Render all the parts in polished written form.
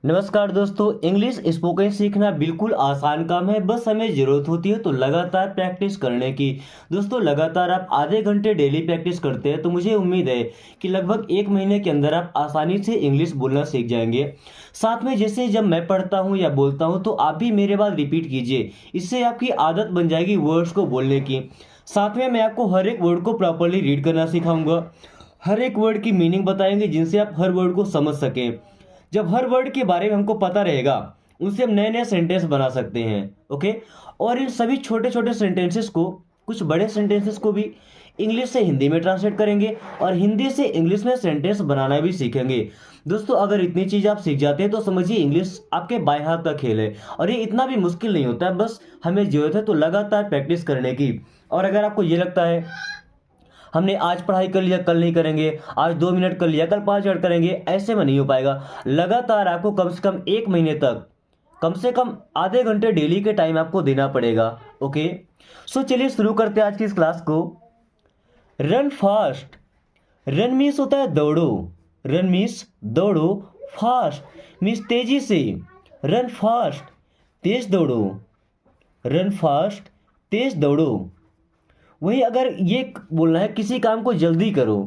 नमस्कार दोस्तों। English spoken सीखना बिल्कुल आसान काम है। बस हमें ज़रूरत होती है तो लगातार प्रैक्टिस करने की। दोस्तों, लगातार आप आधे घंटे डेली प्रैक्टिस करते हैं तो मुझे उम्मीद है कि लगभग 1 महीने के अंदर आप आसानी से इंग्लिश बोलना सीख जाएंगे। साथ में जैसे जब मैं पढ़ता हूँ या बोलता हूँ तो आप भी मेरे बाद रिपीट कीजिए। इससे आपकी आदत बन जाएगी वर्ड्स को बोलने की। साथ में मैं आपको हर एक वर्ड को प्रॉपरली रीड करना सिखाऊंगा। हर एक वर्ड की मीनिंग बताएंगे जिनसे आप हर वर्ड को समझ सकें। जब हर वर्ड के बारे में हमको पता रहेगा, उनसे हम नए नए सेंटेंस बना सकते हैं। ओके। और इन सभी छोटे छोटे सेंटेंसेस को, कुछ बड़े सेंटेंसेस को भी इंग्लिश से हिंदी में ट्रांसलेट करेंगे और हिंदी से इंग्लिश में सेंटेंस बनाना भी सीखेंगे। दोस्तों, अगर इतनी चीज़ आप सीख जाते हैं तो समझिए इंग्लिश आपके बाएं हाथ का खेल है। और ये इतना भी मुश्किल नहीं होता है, बस हमें जरूरत है तो लगातार प्रैक्टिस करने की। और अगर आपको ये लगता है हमने आज पढ़ाई कर लिया कल नहीं करेंगे, आज 2 मिनट कर लिया कल 5 मिनट करेंगे, ऐसे में नहीं हो पाएगा। लगातार आपको कम से कम 1 महीने तक कम से कम आधे घंटे डेली के टाइम आपको देना पड़ेगा। ओके। सो चलिए शुरू करते हैं आज की इस क्लास को। Run fast. रन मीन्स होता है दौड़ो। रन मीन्स दौड़ो। फास्ट मीन्स तेजी से। रन फास्ट, तेज दौड़ो। रन फास्ट, तेज दौड़ो। वही अगर ये बोलना है किसी काम को जल्दी करो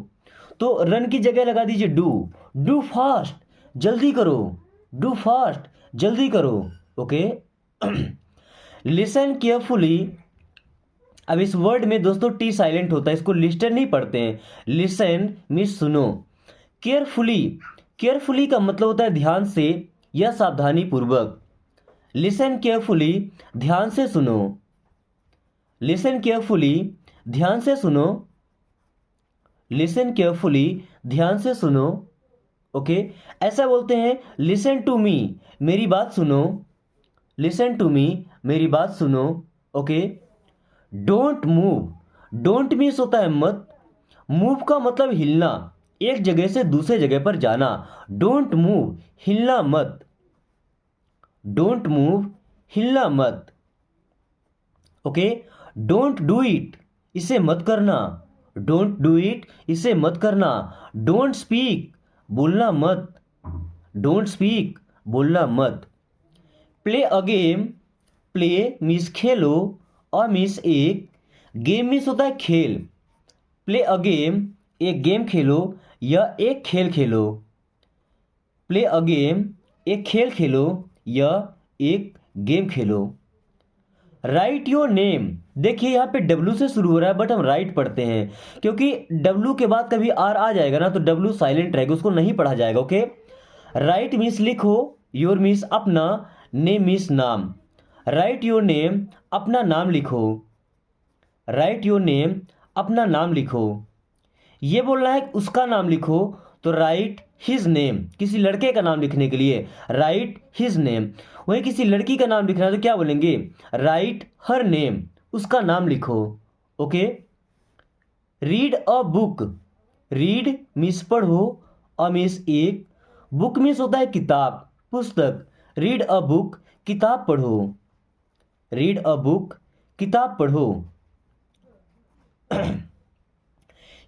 तो रन की जगह लगा दीजिए डू। डू फास्ट, जल्दी करो। डू फास्ट, जल्दी करो। ओके। Listen carefully. अब इस वर्ड में दोस्तों टी साइलेंट होता है, इसको लिस्टन नहीं पढ़ते हैं। लिसन मीन्स सुनो। केयरफुली, केयरफुली का मतलब होता है ध्यान से या सावधानी पूर्वक। लिसन केयरफुली, ध्यान से सुनो। लिसन केयरफुली, ध्यान से सुनो। लिसन केयरफुली, ध्यान से सुनो। ओके। ऐसा बोलते हैं लिसन टू मी, मेरी बात सुनो। लिसन टू मी, मेरी बात सुनो। Okay. Don't move. Don't means होता है मत। मूव का मतलब हिलना, एक जगह से दूसरे जगह पर जाना। डोंट मूव, हिलना मत। डोंट मूव, हिलना मत। ओके। डोंट डू इट, इसे मत करना। डोंट डू इट, इसे मत करना। डोंट स्पीक, बोलना मत। डोंट स्पीक, बोलना मत। Play a game. Play means खेलो, और मीन्स एक। गेम मीन्स होता है खेल। प्ले अ गेम, एक गेम खेलो या एक खेल खेलो। प्ले अ गेम, एक खेल खेलो या एक game Khelo. Right your name. देखिए यहाँ पे डब्ल्यू से शुरू हो रहा है बट हम राइट पढ़ते हैं क्योंकि डब्ल्यू के बाद कभी आर आ जाएगा ना तो डब्ल्यू साइलेंट रहेगा, उसको नहीं पढ़ा जाएगा। ओके। राइट मीन्स लिखो, योर मीन्स अपना, नेम मीन्स नाम। राइट योर नेम, अपना नाम लिखो। राइट योर नेम, अपना नाम लिखो। ये बोलना है उसका नाम लिखो तो राइट हिज नेम, किसी लड़के का नाम लिखने के लिए राइट हिज नेम। वहीं किसी लड़की का नाम लिखना है तो क्या बोलेंगे, राइट हर नेम, उसका नाम लिखो। Okay. Read a book. Read means पढ़ो, अ मीन्स एक। बुक मीन्स होता है किताब, पुस्तक। रीड अ बुक, किताब पढ़ो। रीड अ बुक, किताब पढ़ो।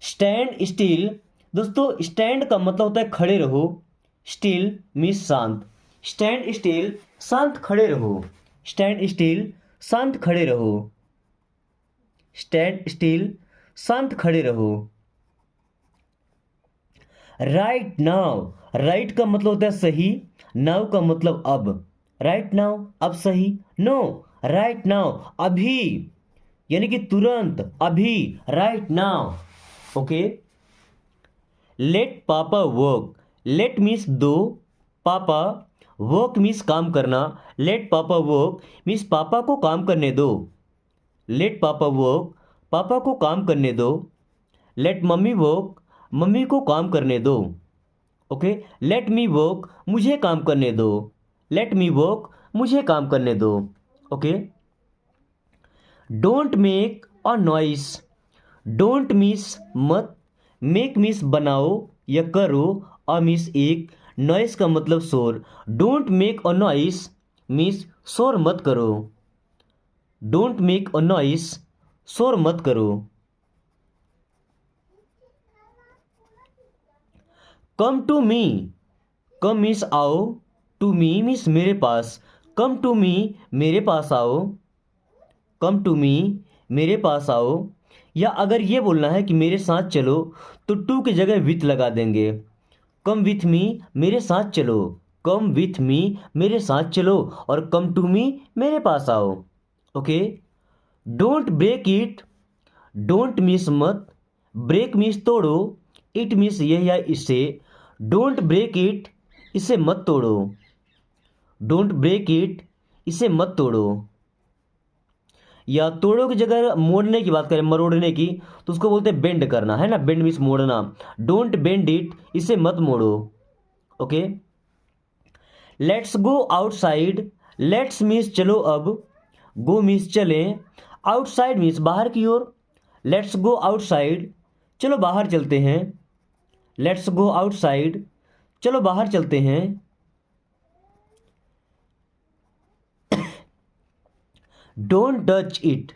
Stand still. दोस्तों, स्टैंड का मतलब होता है खड़े रहो। स्टिल मीन्स शांत। स्टैंड स्टिल, शांत खड़े रहो। स्टैंड स्टिल, शांत खड़े रहो। स्टैंड स्टिल, शांत खड़े रहो। Right now. राइट का मतलब होता है सही, नाउ का मतलब अब। राइट नाउ, अब सही। नो, राइट नाउ, अभी, यानी कि तुरंत, अभी। Right now. ओके। लेट पापा वर्क। लेट मीन्स दो, पापा, वर्क मीन्स काम करना। लेट पापा वर्क मीन्स पापा को काम करने दो। लेट पापा वर्क, पापा को काम करने दो। लेट मम्मी वर्क, मम्मी को काम करने दो। ओके। लेट मी वर्क, मुझे काम करने दो। लेट मी वर्क, मुझे काम करने दो। Okay. Don't make a noise. Don't means मत, मेक मीन्स बनाओ या करो, अ मीन्स एक, नॉइस का मतलब शोर। Don't make a noise means शोर मत करो। डोंट मेक अ नॉइस, शोर मत करो। Come to me. Come means आओ, टू मी मीन्स मेरे पास, कम टू मी मेरे पास आओ, कम टू मी मेरे पास आओ। या अगर ये बोलना है कि मेरे साथ चलो तो टू की जगह विथ लगा देंगे। कम विथ मी मेरे साथ चलो, कम विथ मी मेरे साथ चलो, और कम टू मी मेरे पास आओ। Okay. Don't break it, don't miss मत, ब्रेक मिस तोड़ो, इट मिस यह या इसे। डोंट ब्रेक इट इसे मत तोड़ो, डोंट ब्रेक इट इसे मत तोड़ो। या तोड़ो की जगह मोड़ने की बात करें, मरोड़ने की, तो उसको बोलते हैं बेंड करना, है ना, बेंड मीन्स मोड़ना। डोंट बेंड इट इसे मत मोड़ो। Okay. Let's go outside, let's means चलो अब, गो मीन्स चलें, आउटसाइड मीन्स बाहर की ओर। लेट्स गो आउटसाइड चलो बाहर चलते हैं, लेट्स गो आउटसाइड चलो बाहर चलते हैं। Don't touch it,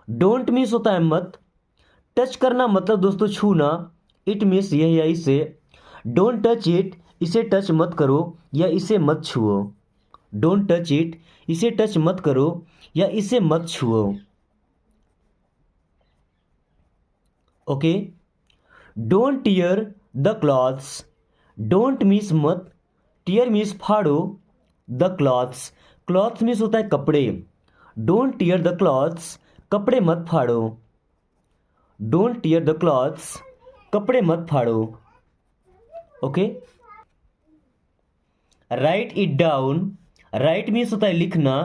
don't means होता है मत, टच करना मतलब दोस्तों छूना, इट मीन्स यह या इसे। डोंट टच इट इसे टच मत करो या इसे मत छुओ, डोंट टच इट इसे टच मत करो या इसे मत छुओ। Okay. Don't tear the clothes, don't means मत, टियर मीन्स फाड़ो, द क्लॉथ्स, क्लॉथ्स मीन्स होता है कपड़े। डोंट टियर द क्लॉथ्स कपड़े मत फाड़ो, डोंट टियर द क्लॉथ्स कपड़े मत फाड़ो। Okay. Write it down, write means होता है लिखना,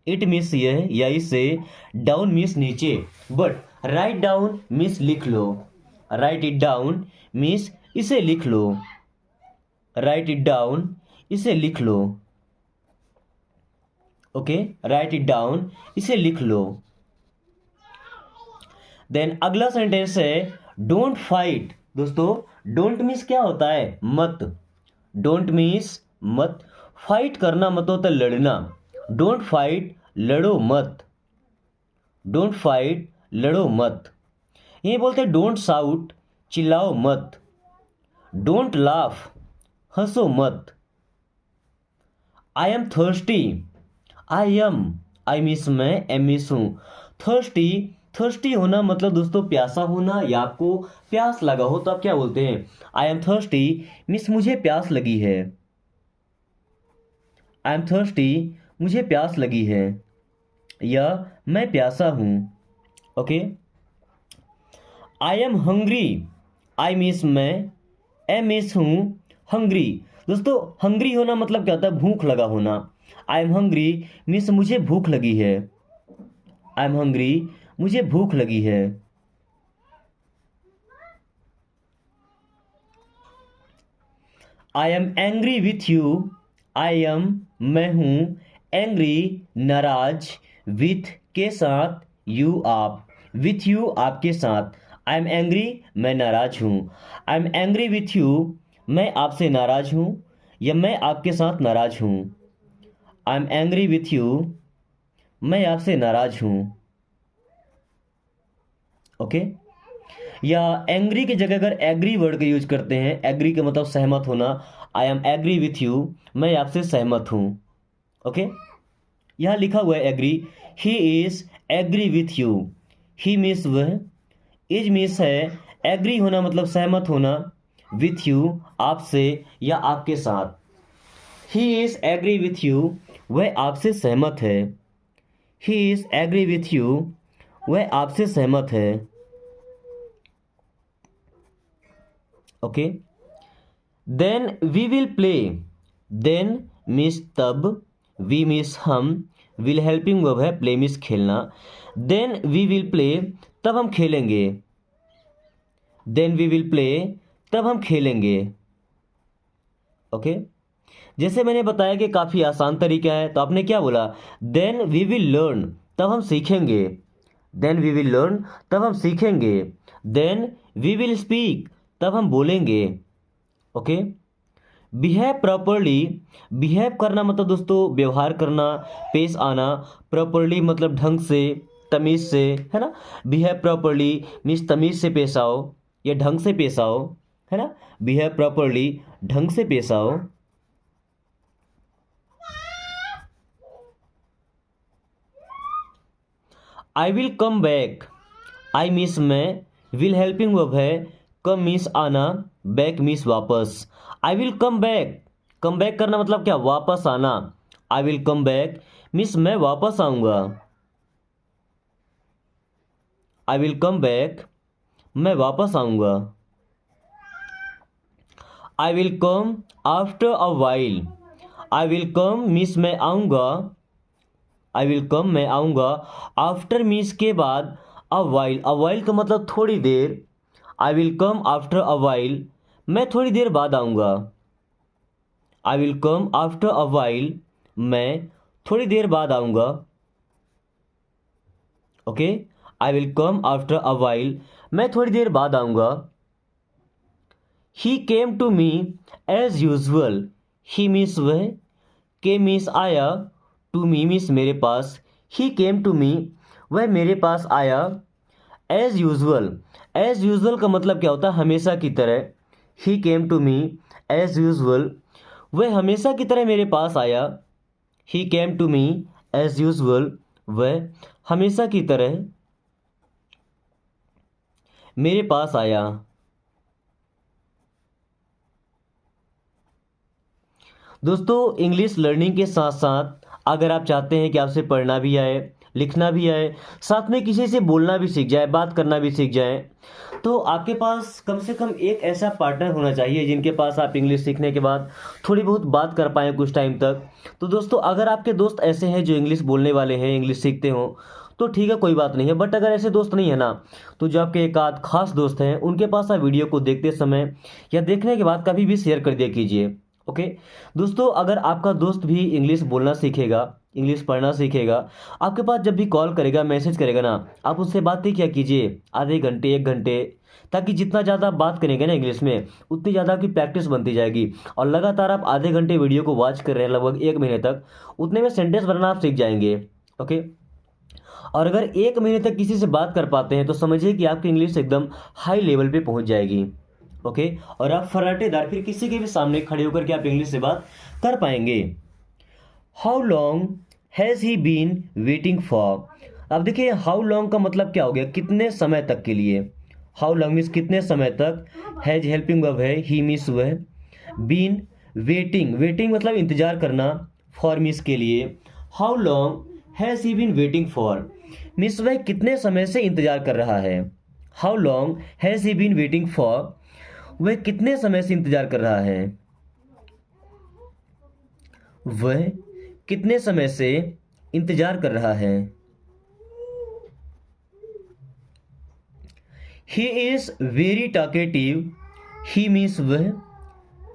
इट मीन्स यह या इसे, डाउन मीन्स नीचे। बट राइट डाउन मीन्स लिख लो, राइट इट डाउन मीन्स इसे लिख लो, राइट इट डाउन इसे लिख लो। ओके। राइट इट डाउन इसे लिख लो। देन अगला सेंटेंस है डोंट फाइट। दोस्तों डोंट मीन्स क्या होता है, मत, डोंट मीन्स मत, फाइट करना मत होता है लड़ना। डोंट फाइट लड़ो मत, डोंट फाइट लड़ो मत। ये बोलते हैं डोंट शाउट चिल्लाओ मत, डोंट लाफ हंसो मत। I am thirsty, I am, I means मैं, एम मीन्स हूँ, थर्स्टी, थर्स्टी होना मतलब दोस्तों प्यासा होना, या आपको प्यास लगा हो तो आप क्या बोलते हैं, आई एम थर्स्टी मीन्स मुझे प्यास लगी है, आई एम थर्स्टी मुझे प्यास लगी है, या मैं प्यासा हूँ। Okay. I am hungry, I means मैं, एम मीन्स हूँ, हंग्री। दोस्तों हंग्री होना मतलब क्या होता है, भूख लगा होना। आई एम हंग्री मीन्स मुझे भूख लगी है, आई एम हंग्री मुझे भूख लगी है। I am angry with you, I am मैं हूं, एंग्री नाराज, विथ के साथ, यू आप, विथ यू आपके साथ। आई एम एंग्री मैं नाराज हूं, I am angry with you मैं आपसे नाराज हूं, या मैं आपके साथ नाराज हूं। I am angry with you मैं आपसे नाराज हूं। ओके। या एंग्री की जगह अगर एग्री वर्ड का यूज करते हैं, एग्री का मतलब सहमत होना, I am agree with you मैं आपसे सहमत हूं। ओके। यहां लिखा हुआ है agree, he is agree with you, he means वह, इज मीन्स है, एग्री होना मतलब सहमत होना, विथ यू आपसे या आपके साथ। He is agree with you वह आपसे सहमत है, he is agree with you वह आपसे सहमत है। Okay. Then we will play, then means तब, वी मीन्स हम, विल हेल्पिंग वर्ब है, प्ले मीन्स खेलना। देन वी विल प्ले तब हम खेलेंगे, देन वी विल प्ले तब हम खेलेंगे। ओके। जैसे मैंने बताया कि काफ़ी आसान तरीका है, तो आपने क्या बोला, देन वी विल लर्न तब हम सीखेंगे, देन वी विल लर्न तब हम सीखेंगे। देन वी विल स्पीक तब हम बोलेंगे। ओके। बिहेव प्रॉपरली, बिहेव करना मतलब दोस्तों व्यवहार करना, पेश आना, प्रॉपरली मतलब ढंग से, तमीज़ से, है ना। बिहेव प्रॉपरली मीन्स तमीज़ से पेश आओ या ढंग से पेश आओ, है ना। बिहेव प्रॉपरली ढंग से पेश आओ। आई will come back, I means मैं, विल हेल्पिंग वर्ब है, कम मीन्स आना, बैक मीन्स वापस। आई विल कम बैक करना मतलब क्या, वापस आना। आई विल कम बैक मीन्स मैं वापस आऊंगा। आई विल कम बैक, मैं वापस आऊंगा। I will come after a while, I will come means मैं आऊंगा, आई विल कम मैं आऊंगा, आफ्टर मीन्स के बाद, अ वाइल का मतलब थोड़ी देर। I will come after a while, मैं थोड़ी देर बाद आऊंगा। I will come after a while, मैं थोड़ी देर बाद आऊंगा। Okay, I will come after a while, मैं थोड़ी देर बाद आऊंगा। He came to me as usual, he means वह, के मीन्स आया, टू मी मीन्स मेरे पास। ही केम टू मी, वह मेरे पास आया। एज यूजल, एज यूजल का मतलब क्या होता है, हमेशा की तरह। He came to me as usual, वह हमेशा की तरह मेरे पास आया। He came to me as usual, वह हमेशा की तरह मेरे पास आया। दोस्तों, इंग्लिश लर्निंग के साथ साथ अगर आप चाहते हैं कि आपसे पढ़ना भी आए, लिखना भी आए, साथ में किसी से बोलना भी सीख जाए, बात करना भी सीख जाए, तो आपके पास कम से कम एक ऐसा पार्टनर होना चाहिए जिनके पास आप इंग्लिश सीखने के बाद थोड़ी बहुत बात कर पाएँ कुछ टाइम तक। तो दोस्तों, अगर आपके दोस्त ऐसे हैं जो इंग्लिश बोलने वाले हैं, इंग्लिश सीखते हों, तो ठीक है, कोई बात नहीं है। बट अगर ऐसे दोस्त नहीं है ना, तो जो आपके एक आध खास दोस्त हैं, उनके पास आप वीडियो को देखते समय या देखने के बाद कभी भी शेयर कर दिया कीजिए। ओके दोस्तों, अगर आपका दोस्त भी इंग्लिश बोलना सीखेगा, इंग्लिश पढ़ना सीखेगा, आपके पास जब भी कॉल करेगा, मैसेज करेगा ना, आप उससे बातें क्या कीजिए, आधे घंटे, एक घंटे, ताकि जितना ज़्यादा आप बात करेंगे ना इंग्लिश में, उतनी ज़्यादा आपकी प्रैक्टिस बनती जाएगी। और लगातार आप आधे घंटे वीडियो को वॉच कर रहे हैं लगभग 1 महीने तक, उतने में सेंटेंस बनाना आप सीख जाएंगे। ओके, और अगर 1 महीने तक किसी से बात कर पाते हैं तो समझिए कि आपकी इंग्लिश एकदम हाई लेवल पे पहुंच जाएगी। ओके, और आप फराटेदार फिर किसी के भी सामने खड़े होकर के आप इंग्लिश से बात कर पाएंगे। How long has he been waiting for, अब देखिए हाउ लॉन्ग का मतलब क्या हो गया, कितने समय तक के लिए। हाउ लॉन्ग मीन्स कितने समय तक, हैज हेल्पिंग वर्ब है, ही मीन्स वह, बीन वेटिंग, वेटिंग मतलब इंतजार करना, फॉर मीन्स के लिए। How long has he been waiting for means वह कितने समय से इंतजार कर रहा है। How long has he been waiting for, वह कितने समय से इंतजार कर रहा है, वह कितने समय से इंतजार कर रहा है। He is very talkative, he means वह,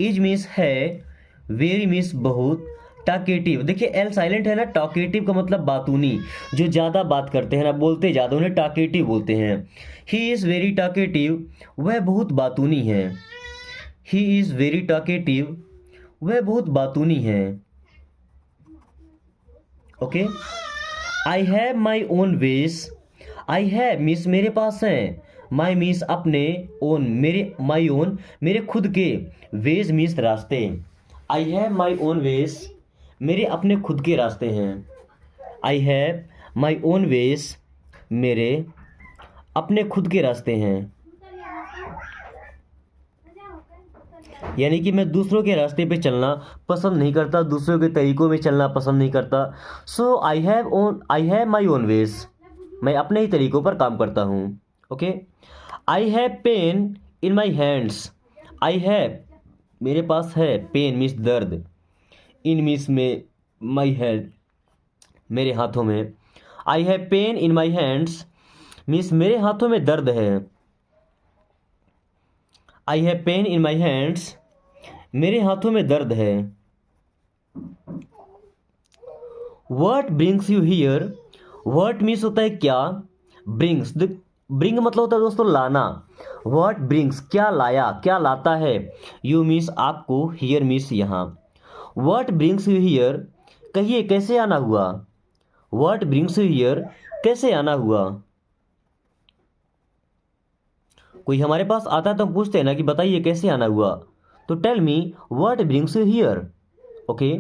इज मीन्स है, वेरी मीन्स बहुत, टॉकेटिव देखिए एल साइलेंट है ना, टॉकेटिव का मतलब बातूनी, जो ज़्यादा बात करते हैं ना, बोलते ज़्यादा, उन्हें टॉकेटिव बोलते हैं। ही इज़ वेरी टॉकेटिव, वह बहुत बातूनी है। ही इज़ वेरी टॉकेटिव, वह बहुत बातूनी है। Okay, I have my own veg, I have means मेरे पास है, माई मीन्स अपने, ओन मेरे, माई ओन मेरे खुद के, वेज मीन्स रास्ते। आई हैव माई ओन वेज, मेरे अपने खुद के रास्ते हैं। आई हैव माई ओन वेज, मेरे अपने खुद के रास्ते हैं। यानी कि मैं दूसरों के रास्ते पे चलना पसंद नहीं करता, दूसरों के तरीकों में चलना पसंद नहीं करता। So I have my own ways, मैं अपने ही तरीकों पर काम करता हूँ। Okay, I have pain in my hands, I have मेरे पास है, पेन मीन्स दर्द, इन मीन्स में, माई हैंड मेरे हाथों में। आई have pain in my hands means मेरे हाथों में दर्द है। आई have pain in my hands, मेरे हाथों में दर्द है। What brings you here, what means होता है क्या, ब्रिंग्स, ब्रिंग मतलब होता है दोस्तों लाना। What brings क्या लाया, क्या लाता है, यू मीन्स आपको, हियर मीन्स यहाँ। What brings you here, कहिए कैसे आना हुआ। What brings you here, कैसे आना हुआ। कोई हमारे पास आता है तो हम पूछते हैं ना कि बताइए कैसे आना हुआ, तो tell me what brings you here. Okay,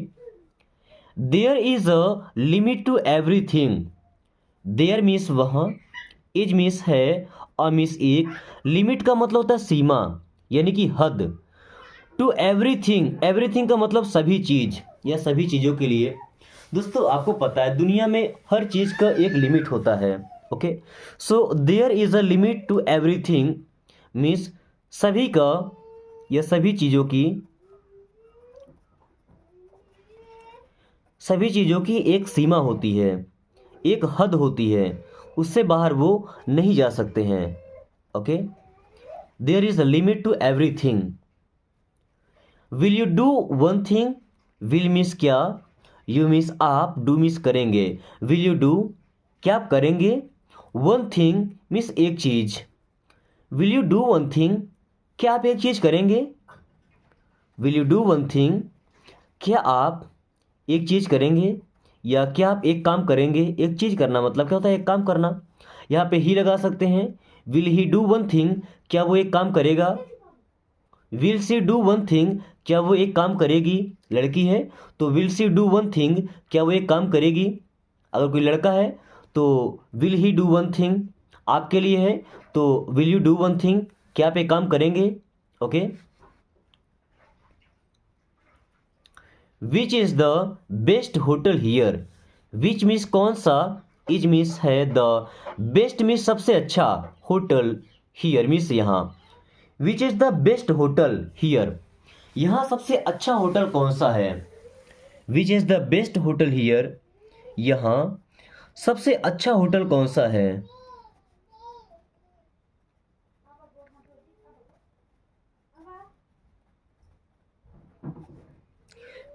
there is a limit to everything, there means वहाँ, इज मीन्स है, अ मीन्स एक, लिमिट का मतलब होता है सीमा यानी कि हद, टू एवरीथिंग, एवरीथिंग का मतलब सभी चीज़ या सभी चीज़ों के लिए। दोस्तों आपको पता है दुनिया में हर चीज़ का एक लिमिट होता है। Okay, so there is a limit to everything means सभी का या सभी चीज़ों की एक सीमा होती है, एक हद होती है, उससे बाहर वो नहीं जा सकते हैं। Okay, there is a limit to everything. Will you do one thing, will means क्या, यू मीन्स आप, डू मीन्स करेंगे। विल यू डू क्या आप करेंगे, वन थिंग मीन्स एक चीज, will you do one thing क्या आप एक चीज करेंगे, will you do one thing क्या आप एक चीज करेंगे, या क्या आप एक काम करेंगे। एक चीज करना मतलब क्या होता है, एक काम करना। यहाँ पे ही लगा सकते हैं, will he do one thing क्या वो एक काम करेगा, will see do one thing क्या वो एक काम करेगी। लड़की है तो will see do one thing क्या वो एक काम करेगी। अगर कोई लड़का है तो will he do one thing, आपके लिए है तो will you do one thing क्या आप एक काम करेंगे। Okay, which is the best hotel here, which means कौन सा, इज मीन्स है, द बेस्ट मीन्स सबसे अच्छा, होटल हियर मीन्स यहाँ। Which is the best hotel here, यहाँ सबसे अच्छा होटल कौन सा है। Which is the best hotel here, यहाँ सबसे अच्छा होटल कौन सा है।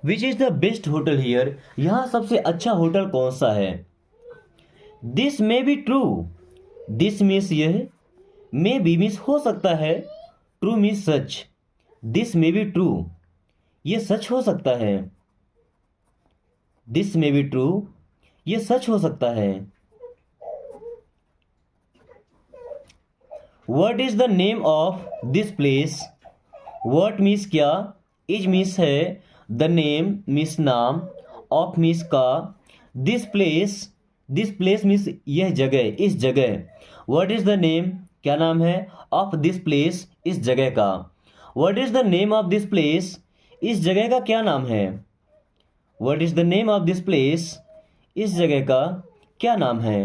Which is the best hotel here, यहाँ सबसे अच्छा होटल कौन सा है। This may be true, this means यह, मे बी मीन्स हो सकता है, true means such. This may be true ये सच हो सकता है, दिस मे बी ट्रू ये सच हो सकता है। What is the name of this place, what means क्या, इज मीन्स है, द नेम मीन्स नाम, ऑफ मीन्स का, दिस प्लेस मीन्स यह जगह, इस जगह। व्हाट इज द नेम क्या नाम है, ऑफ दिस प्लेस इस जगह का। What is the name of this place इस जगह का क्या नाम है। What is the name of this place इस जगह का क्या नाम है।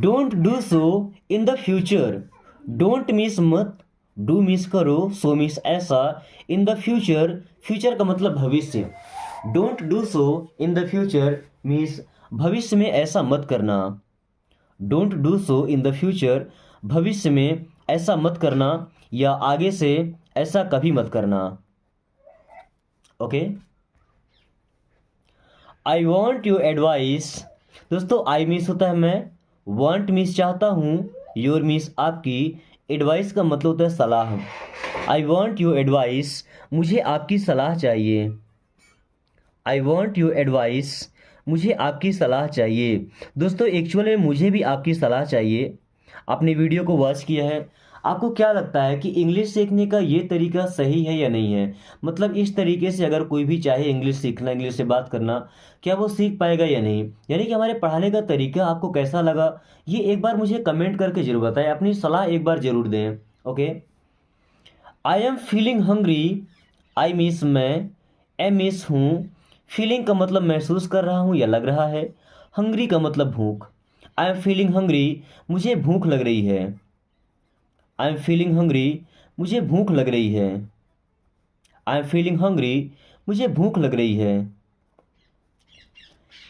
Don't do so in the future, don't means मत, डू मीन्स करो, सो मीन्स ऐसा, इन द फ्यूचर, फ्यूचर का मतलब भविष्य। Don't do so in the future means भविष्य में ऐसा मत करना। Don't do so in the future भविष्य में ऐसा मत करना, या आगे से ऐसा कभी मत करना। Okay, I want you advice, दोस्तों आई मीन्स होता है मैं, वॉन्ट मीन्स चाहता हूँ, योर मीन्स आपकी, एडवाइस का मतलब होता है सलाह। आई वॉन्ट यू एडवाइस मुझे आपकी सलाह चाहिए। आई वॉन्ट यू एडवाइस मुझे आपकी सलाह चाहिए। दोस्तों एक्चुअली मुझे भी आपकी सलाह चाहिए। आपने वीडियो को वॉच किया है, आपको क्या लगता है कि इंग्लिश सीखने का ये तरीका सही है या नहीं है। मतलब इस तरीके से अगर कोई भी चाहे इंग्लिश सीखना, इंग्लिश से बात करना, क्या वो सीख पाएगा या नहीं। यानी कि हमारे पढ़ाने का तरीका आपको कैसा लगा, ये एक बार मुझे कमेंट करके जरूर बताएं, अपनी सलाह एक बार जरूर दें। Okay, I am feeling hungry, I means मैं, एम मीन्स हूँ, फीलिंग का मतलब महसूस कर रहा हूँ या लग रहा है, हंग्री का मतलब भूख। आई एम फीलिंग हंग्री मुझे भूख लग रही है। आई एम फीलिंग हंग्री मुझे भूख लग रही है। आई एम फीलिंग हंग्री मुझे भूख लग रही है।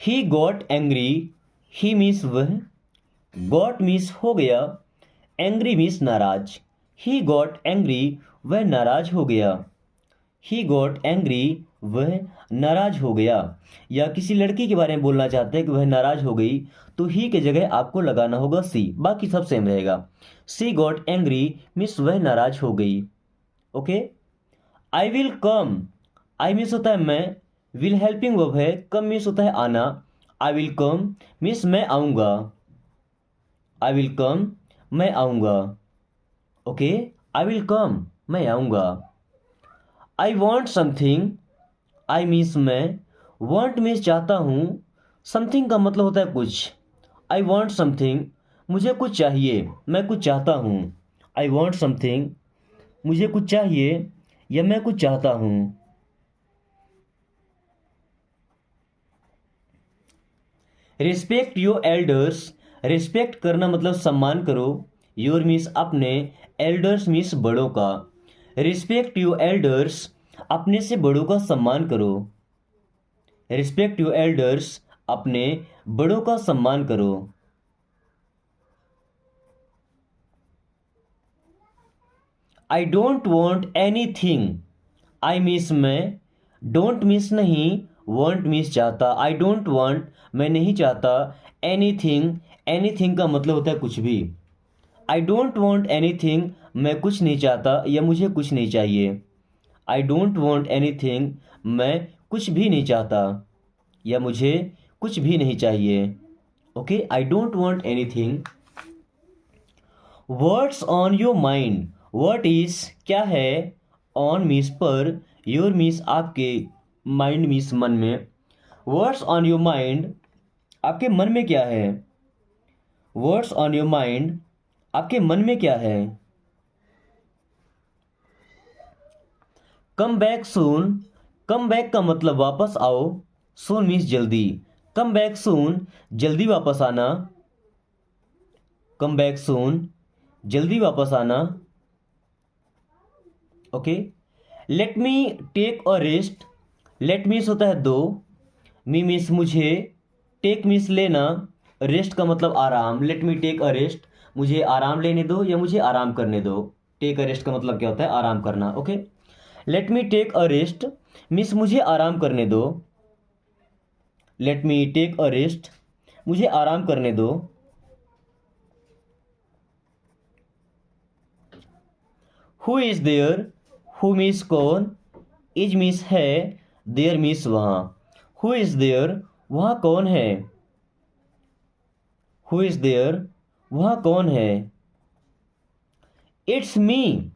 He got angry, he means वह, गॉट मीन्स हो गया, एंग्री मीन्स नाराज। ही गॉट एंग्री वह नाराज हो गया। ही गॉट एंग्री वह नाराज हो गया। या किसी लड़की के बारे में बोलना चाहते हैं कि वह नाराज हो गई, तो ही के जगह आपको लगाना होगा सी, बाकी सब सेम रहेगा। सी गॉट एंग्री मीन्स वह नाराज हो गई। Okay, I will come, I means होता है मैं, विल हेल्पिंग वर्ब है, कम मीन्स होता है आना। आई विल कम मीन्स मैं आऊँगा। आई विल कम मैं आऊँगा। ओके, आई विल कम मैं आऊँगा। I want something, I means मैं, वॉन्ट मीन्स चाहता हूँ, समथिंग का मतलब होता है कुछ। आई वॉन्ट समथिंग, मुझे कुछ चाहिए, मैं कुछ चाहता हूँ। आई वॉन्ट समथिंग, मुझे कुछ चाहिए या मैं कुछ चाहता हूँ। रिस्पेक्ट योर एल्डर्स, रिस्पेक्ट करना मतलब सम्मान करो। योर मीन्स अपने, एल्डर्स मीन्स बड़ों का। रिस्पेक्ट योर एल्डर्स, अपने से बड़ों का सम्मान करो। रिस्पेक्ट योर एल्डर्स, अपने बड़ों का सम्मान करो। I don't want any thing, I means मैं, डोंट मीन्स नहीं, वॉन्ट मीन्स चाहता। आई डोंट वॉन्ट, मैं नहीं चाहता, एनी थिंग, एनी थिंग का मतलब होता है कुछ भी। I don't want any thing, मैं कुछ नहीं चाहता या मुझे कुछ नहीं चाहिए। I don't want any thing, मैं कुछ भी नहीं चाहता या मुझे कुछ भी नहीं चाहिए। Okay, I don't want any thing. Words on your mind, what is क्या है, ऑन मीन्स पर, योर मीन्स आपके, माइंड मीन्स मन में। वर्ड्स ऑन योर माइंड, आपके मन में क्या है। वर्ड्स ऑन योर माइंड, आपके मन में क्या है। Come back soon, come back का मतलब वापस आओ। सून मीन्स जल्दी। कम बैक सून, जल्दी वापस आना। कम बैक सून, जल्दी वापस आना। Okay, let me take a rest, let means होता है दो, मी मीन्स मुझे, टेक मीन्स लेना, रेस्ट का मतलब आराम। Let me take a rest, मुझे आराम लेने दो या मुझे आराम करने दो। टेक अ रेस्ट का मतलब क्या होता है, आराम करना। Okay, let me take a rest means मुझे आराम करने दो। Let me take a rest, मुझे आराम करने दो। Who is there, who means कौन, इज मीन्स है, देयर मीन्स वहाँ। हु इज देयर, वहाँ कौन है। हु इज देयर, वहाँ कौन है। इट्स मी,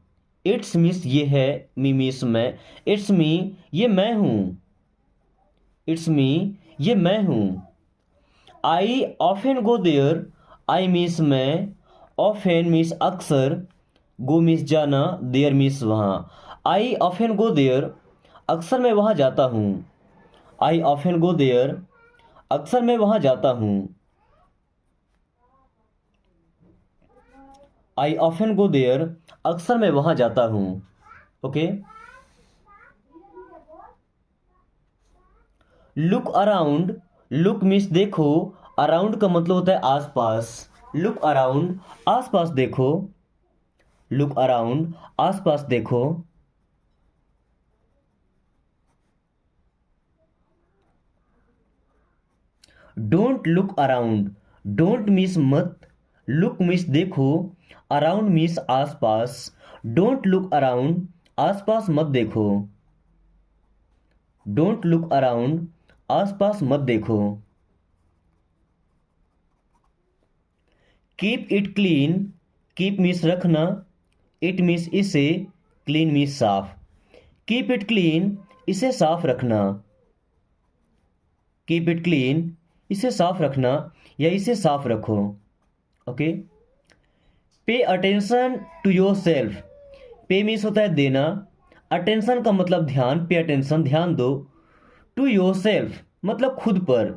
इट्स मीन्स ये है, मी मीन्स मैं, इट्स मी, ये मैं हूँ। इट्स मी, ये मैं हूँ। I often go there, I means मैं, ऑफन मीन्स अक्सर, गो मीन्स जाना, देयर मीन्स वहाँ। आई ऑफन गो देयर, अक्सर मैं वहाँ जाता हूँ। आई ऑफन गो देयर, अक्सर मैं वहाँ जाता हूँ। आई ऑफन गो देयर, अक्सर मैं वहाँ जाता हूँ। Okay, look around, look means देखो, अराउंड का मतलब होता है आसपास। लुक अराउंड, आसपास देखो। लुक अराउंड, आसपास देखो। Don't look around, don't means मत, लुक मीन्स देखो, अराउंड मीन्स आसपास। डोंट लुक अराउंड, आसपास मत देखो। डोंट लुक अराउंड, आसपास मत देखो। Keep it clean, keep means रखना, इट मीन्स इसे, क्लीन मीन्स साफ। कीप इट क्लीन, इसे साफ रखना। कीप इट क्लीन, इसे साफ रखना या इसे साफ रखो। Okay, pay attention to yourself, pay means होता है देना, अटेंशन का मतलब ध्यान, पे अटेंशन ध्यान दो, टू योर सेल्फ मतलब खुद पर।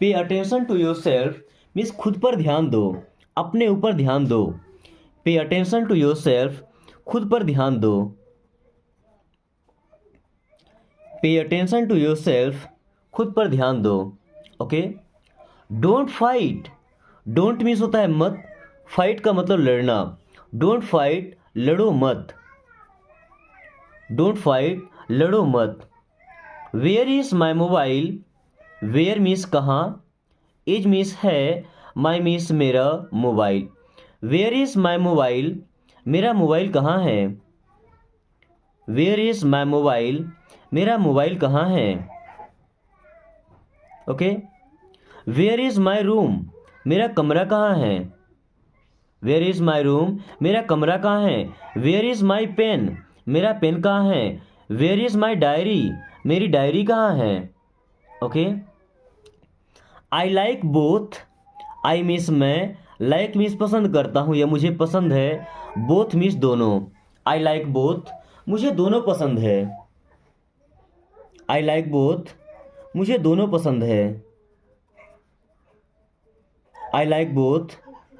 Pay attention to yourself means खुद पर ध्यान दो, अपने ऊपर ध्यान दो। पे अटेंशन टू योर सेल्फ, खुद पर ध्यान दो। पे अटेंशन टू योर सेल्फ, खुद पर ध्यान दो। Okay, don't fight, don't means होता है मत, फाइट का मतलब लड़ना। डोंट फाइट, लड़ो मत। डोंट फाइट, लड़ो मत। Where is my mobile, where means कहाँ, इज मीन्स है, माई मीन्स मेरा, mobile. Where is my mobile, मेरा मोबाइल कहाँ है। वेयर इज माई मोबाइल, मेरा मोबाइल कहाँ है। Okay, where is my room, मेरा कमरा कहाँ है। वेयर इज माई रूम, मेरा कमरा कहाँ है। वेयर इज माई पेन, मेरा पेन कहाँ है। वेयर इज माई डायरी, मेरी डायरी कहाँ है। Okay, I like both, I means मैं, लाइक मीन्स पसंद करता हूँ या मुझे पसंद है, बोथ मीन्स दोनों। आई लाइक बोथ, मुझे दोनों पसंद है। आई लाइक बोथ, मुझे दोनों पसंद है। आई लाइक बोथ,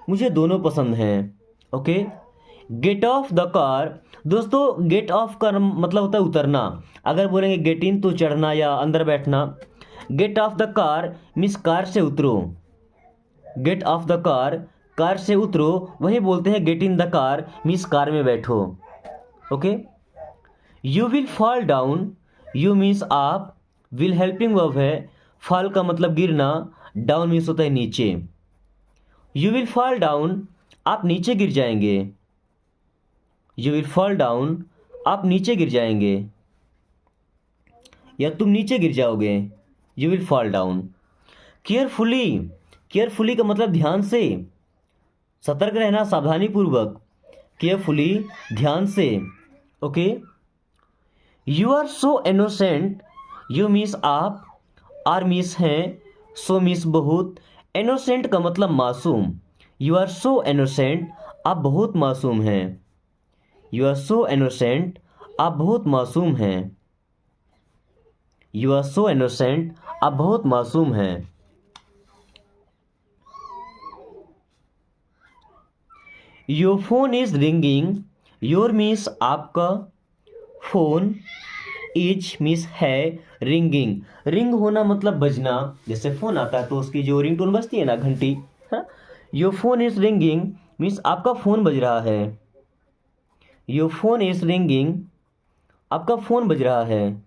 मुझे दोनों पसंद हैं। Okay. Get off the car, दोस्तों गेट ऑफ का मतलब होता है उतरना। अगर बोलेंगे गेट इन तो चढ़ना या अंदर बैठना। Get off the car means car से उतरो। Get off the car, car से उतरो, वही बोलते हैं get in the car means car में बैठो। Okay. You will fall down, you means आप, विल हेल्पिंग वर्ब है, फॉल का मतलब गिरना, डाउन मीन्स होता है नीचे। यू विल फॉल डाउन, आप नीचे गिर जाएंगे। यू विल फॉल डाउन, आप नीचे गिर जाएंगे या तुम नीचे गिर जाओगे। You will fall down. Carefully, carefully का मतलब ध्यान से, सतर्क रहना, सावधानी पूर्वक। केयरफुली, ध्यान से। Okay. You are so innocent, you means आप, आर मीन्स हैं, सो मीन्स बहुत, इनोसेंट का मतलब मासूम। यू आर सो इनोसेंट, आप बहुत मासूम हैं। यू आर सो इनोसेंट, आप बहुत मासूम हैं। यू आर सो इनोसेंट, आप बहुत मासूम हैं। Your phone is ringing, your means आपका, फोन, इज मीन्स है, रिंगिंग, रिंग होना मतलब बजना, जैसे फोन आता है तो उसकी जो रिंगटोन बजती है ना, घंटी। Your phone is ringing means आपका फोन बज रहा है। योर फोन इज रिंगिंग, आपका फोन बज रहा है।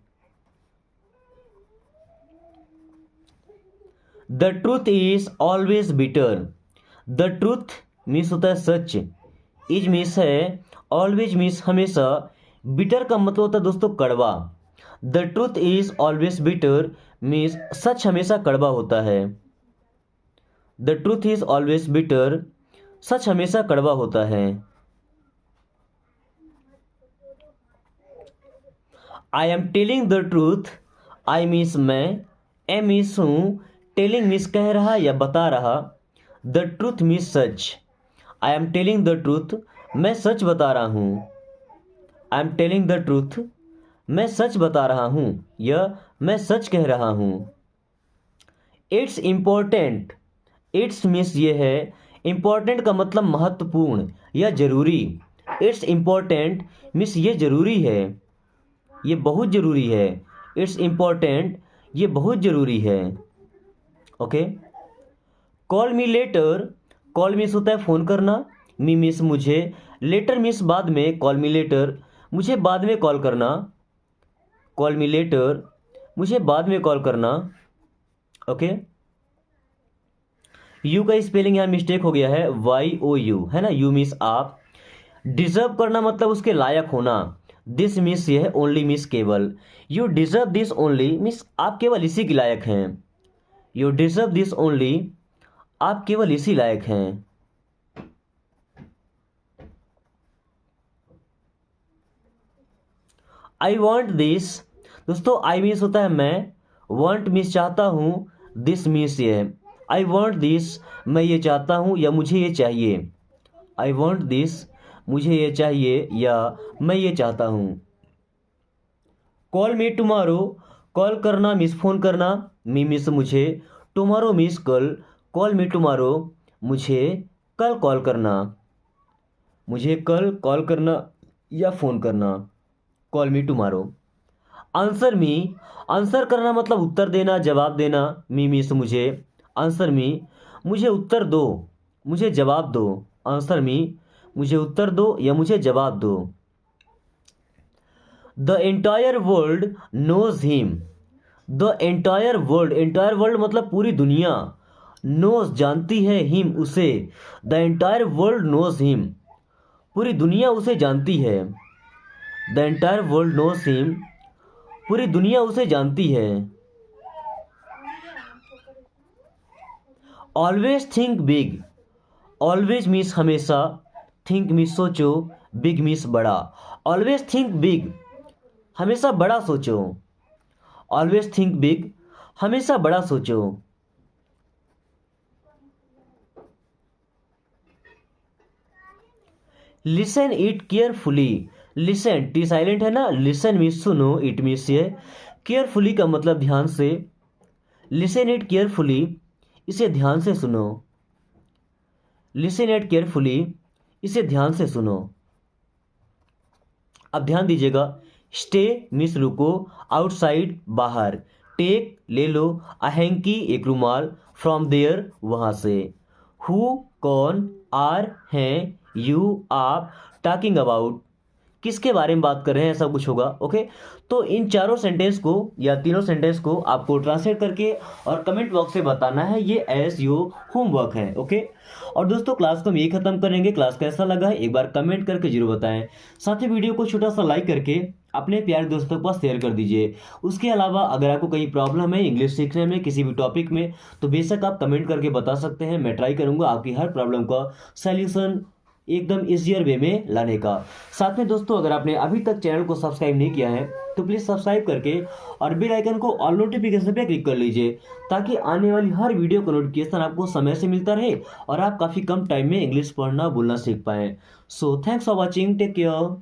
The truth is always bitter, the truth means होता है सच, इज मीन्स है, ऑलवेज मीन्स हमेशा, बिटर का मतलब होता है दोस्तों कड़वा। The truth is always bitter means सच हमेशा कड़वा होता है। The truth is always bitter, सच हमेशा कड़वा होता है। I am telling the truth, I means मैं, एम मीन्स हूँ, टेलिंग मीन्स कह रहा या बता रहा, the truth means such. I am telling the truth, मैं सच बता रहा हूँ। I am telling the truth, मैं सच बता रहा हूँ या मैं सच कह रहा हूँ। इट्स इम्पोर्टेंट, इट्स मीन्स ये है, इम्पोर्टेंट का मतलब महत्वपूर्ण या जरूरी। इट्स इम्पोर्टेंट मीन्स ये जरूरी है, ये बहुत जरूरी है। इट्स इम्पोर्टेंट, ये बहुत जरूरी है। Okay. Call me later, call means होता है फ़ोन करना, मी मीन्स मुझे, लेटर मीन्स बाद में, कॉल मी लेटर, मुझे बाद में कॉल करना। कॉल मी लेटर, मुझे बाद में कॉल करना। ओके। यू का स्पेलिंग यहाँ मिस्टेक हो गया है, YOU है ना, यू मीन्स आप। डिजर्व करना मतलब उसके लायक होना, दिस मीन्स ये है, ओनली मीन्स केवल। You deserve this only means आप केवल इसी के लायक हैं। यू डिजर्व दिस ओनली, आप केवल इसी लायक हैं। आई वॉन्ट दिस, दोस्तों आई मीन्स होता है मैं, वॉन्ट मीन्स चाहता हूँ, दिस मीन्स ये है। आई वॉन्ट दिस, मैं ये चाहता हूँ या मुझे ये चाहिए। आई वॉन्ट दिस, मुझे ये चाहिए या मैं ये चाहता हूँ। कॉल मी टुमारो, कॉल करना मीन्स फ़ोन करना, मी मीन्स मुझे, टुमारो मीन्स कल। कॉल मी टुमारो, मुझे कल कॉल करना, मुझे कल कॉल करना या फ़ोन करना। Call me tomorrow. Answer me, answer करना मतलब उत्तर देना, जवाब देना, मी मीन्स मुझे, आंसर मी, मुझे उत्तर दो, मुझे जवाब दो। आंसर मी, मुझे उत्तर दो या मुझे जवाब दो। The entire world knows him, the entire world, entire world मतलब पूरी दुनिया, नोज जानती है, हिम उसे, the entire world knows him, पूरी दुनिया उसे जानती है। The entire world knows him, पूरी दुनिया उसे जानती है। Always think big, always means हमेशा, थिंक मीन्स सोचो, बिग मीन्स बड़ा। ऑलवेज थिंक बिग, हमेशा बड़ा सोचो। ऑलवेज थिंक बिग, हमेशा बड़ा सोचो। Listen it carefully. Listen, T silent है ना, लिसन मीन्स सुनो, इट मीन्स ये, केयरफुली का मतलब ध्यान से, लिसन इट केयरफुली, इसे ध्यान से सुनो, लिसन इट केयरफुली, इसे ध्यान से सुनो। अब ध्यान दीजिएगा, स्टे मीन्स रुको, आउटसाइड बाहर, टेक ले लो, अ हैंकी एक रुमाल, फ्रॉम देयर वहां से, हु कौन, आर हैं, यू आप, टॉकिंग अबाउट किसके बारे में बात कर रहे हैं, ऐसा कुछ होगा। ओके, तो इन चारों सेंटेंस को या तीनों सेंटेंस को आपको ट्रांसलेट करके और कमेंट बॉक्स में बताना है, ये एज योर होमवर्क है। ओके, और दोस्तों क्लास को हम यही खत्म करेंगे। क्लास कैसा लगा है एक बार कमेंट करके जरूर बताएं। साथ ही वीडियो को छोटा सा लाइक करके अपने प्यारे दोस्तों के पास शेयर कर दीजिए। उसके अलावा अगर आपको कहीं प्रॉब्लम है इंग्लिश सीखने में किसी भी टॉपिक में, तो बेशक आप कमेंट करके बता सकते हैं। मैं ट्राई करूंगा आपकी हर प्रॉब्लम का सॉल्यूशन एकदम इजियर वे में लाने का। साथ में दोस्तों अगर आपने अभी तक चैनल को सब्सक्राइब नहीं किया है तो प्लीज़ सब्सक्राइब करके और बेल आइकन को ऑल नोटिफिकेशन पे क्लिक कर लीजिए, ताकि आने वाली हर वीडियो का नोटिफिकेशन आपको समय से मिलता रहे और आप काफ़ी कम टाइम में इंग्लिश पढ़ना बोलना सीख पाएँ। So thanks for watching, take care.